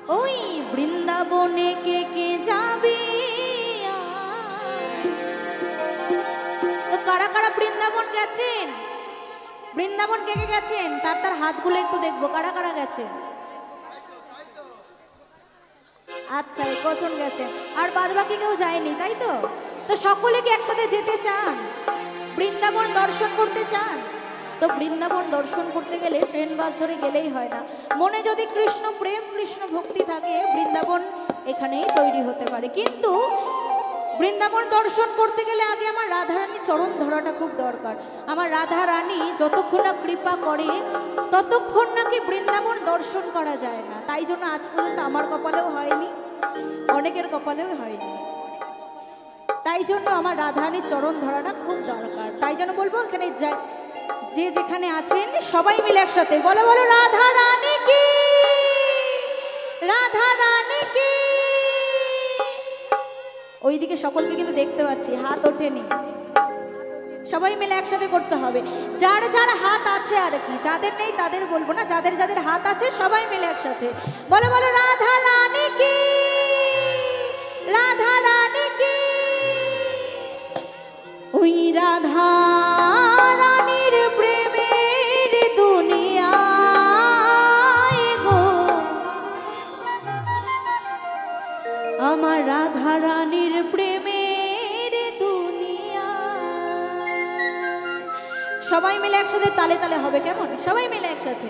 ওই বৃন্দাবনে কে কে যাবে? তো কারা কারা বৃন্দাবন গেছেন? বৃন্দাবন কে কে গেছেন? তার তার হাতগুলো একটু দেখবো, কারা কারা গেছেন। আচ্ছা, কজন গেছেন, আর বাদ বাকি কেউ যায়নি, তাই তো? তো সকলে কি একসাথে যেতে চান? বৃন্দাবন দর্শন করতে চান? তো বৃন্দাবন দর্শন করতে গেলে ট্রেন বাস ধরে গেলেই হয় না। মনে যদি কৃষ্ণ প্রেম, কৃষ্ণ ভক্তি থাকে, বৃন্দাবন এখানেই তৈরি হতে পারে। কিন্তু বৃন্দাবন দর্শন করতে গেলে আগে আমার রাধারানী চরণ ধরাটা খুব দরকার। আমার রাধারানী যতক্ষণ না কৃপা করে ততক্ষণ নাকি বৃন্দাবন দর্শন করা যায় না। তাই জন্য আজ পর্যন্ত আমার কপালেও হয়নি, অনেকের কপালেও হয়নি। তাই জন্য আমার রাধারানীর চরণ ধরাটা খুব দরকার। তাই জন্য বলবো, এখানে যে যেখানে আছেন সবাই মিলে একসাথে বলো, বলো রাধা রানী কি, রাধা রানী কি। ওইদিকে সকলকে কিন্তু দেখতে পাচ্ছি, হাত ওঠেনি। সবাই মিলে একসাথে করতে হবে। যার যার হাত আছে আর কি, যাদের নেই তাদের বলবো না, যাদের যাদের হাত আছে সবাই মিলে একসাথে বলো, বলো রাধা রানী কি, রাধা রানী কি। ওই রাধা রানীর প্রেমের দুনিয়ায় গো, আমার রাধা রানীর প্রেমের দুনিয়া। সবাই মিলে একসাথে তালে তালে হবে, কেমন? সবাই মিলে একসাথে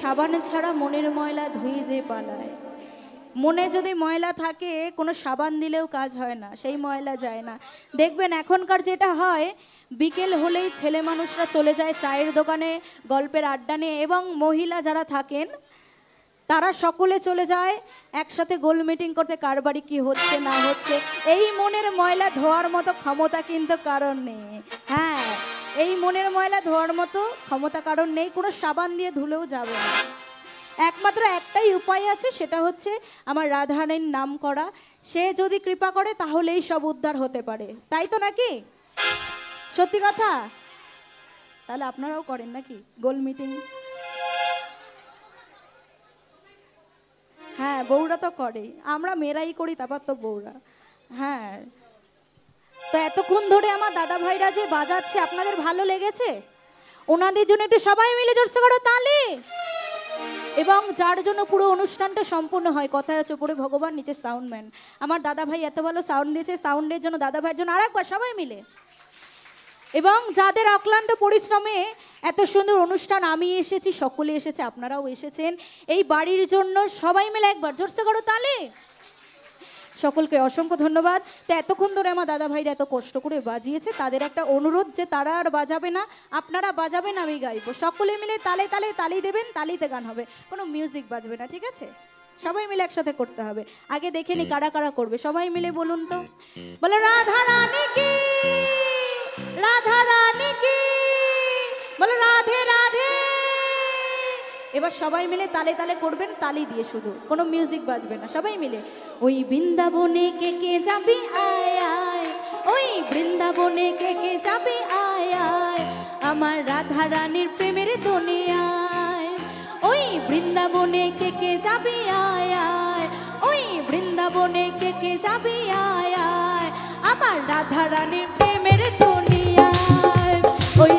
সাবান ছাড়া মনের ময়লা ধুয়ে যে পালায়। মনে যদি ময়লা থাকে কোনো সাবান দিলেও কাজ হয় না, সেই ময়লা যায় না। দেখবেন এখনকার যেটা হয়, বিকেল হলেই ছেলে মানুষরা চলে যায় চায়ের দোকানে গল্পের আড্ডা নিয়ে, এবং মহিলা যারা থাকেন তারা সকলে চলে যায় একসাথে গোল মিটিং করতে, কার বাড়ি কী হচ্ছে না হচ্ছে। এই মনের ময়লা ধোয়ার মতো ক্ষমতা কিন্তু কারণ নেই। হ্যাঁ, এই মনের ময়লা ধোয়ার মতো ক্ষমতা কারণ নেই, কোনো সাবান দিয়ে ধুলেও যাবে না। একমাত্র একটাই উপায় আছে, সেটা হচ্ছে আমার রাধারানীর নাম করা। সে যদি কৃপা করে তাহলেই সব উদ্ধার হতে পারে, তাই তো নাকি? সত্যি কথা। তাহলে আপনারাও করেন নাকি গোল মিটিং? হ্যাঁ, বউরা তো করে, আমরা মেয়েরাই করি, তারপর তো বউরা। হ্যাঁ, তো এতক্ষণ ধরে আমার দাদা ভাইরা যে বাজাচ্ছে, আপনাদের ভালো লেগেছে? ওনাদের জন্য একটু সবাই মিলে জোরসে করো তালি। এবং যার জন্য পুরো অনুষ্ঠানটা সম্পূর্ণ হয়, কথায় আছে উপরে ভগবান নিচে সাউন্ডম্যান। আমার দাদা ভাই এত ভালো সাউন্ড দিয়েছে, সাউন্ডের জন্য দাদা ভাইয়ের জন্য আরেকবার সবাই মিলে। এবং যাদের অক্লান্ত পরিশ্রমে এত সুন্দর অনুষ্ঠান, আমি এসেছি, সকলে এসেছে, আপনারাও এসেছেন এই বাড়ির জন্য, সবাই মিলে একবার জোরসে করো তালি। সকলকে অসংখ্য ধন্যবাদ। তো এতক্ষণ ধরে আমার দাদা ভাইরা এত কষ্ট করে বাজিয়েছে, তাদের একটা অনুরোধ যে তারা আর বাজাবে না, আপনারা বাজাবেন, আমি গাইবো। সকলে মিলে তালে তালে তালি দেবেন, তালিতে গান হবে, কোনো মিউজিক বাজবে না, ঠিক আছে? সবাই মিলে একসাথে করতে হবে। আগে দেখে নি কারা কারা করবে, সবাই মিলে বলুন তো। বলো রাধা রানী কি, রাধা রানী কি, বলো রাধে রাধে। এবার সবাই মিলে তালে তালে করবেন, তালি দিয়ে, শুধু কোনো মিউজিক বাজবে না, সবাই মিলে। ওই বৃন্দাবনে কে কে যাবি আয় আয়, ওই বৃন্দাবনে কে কে যাবি আয় আয়, আমার রাধা রানীর প্রেমের দুনিয়ায়। ওই বৃন্দাবনে কে কে যাবি আয় আয়, ওই বৃন্দাবনে কে কে যাবি আয় আয়, আমার রাধা রানীর প্রেমের দুনিয়ায়। ওই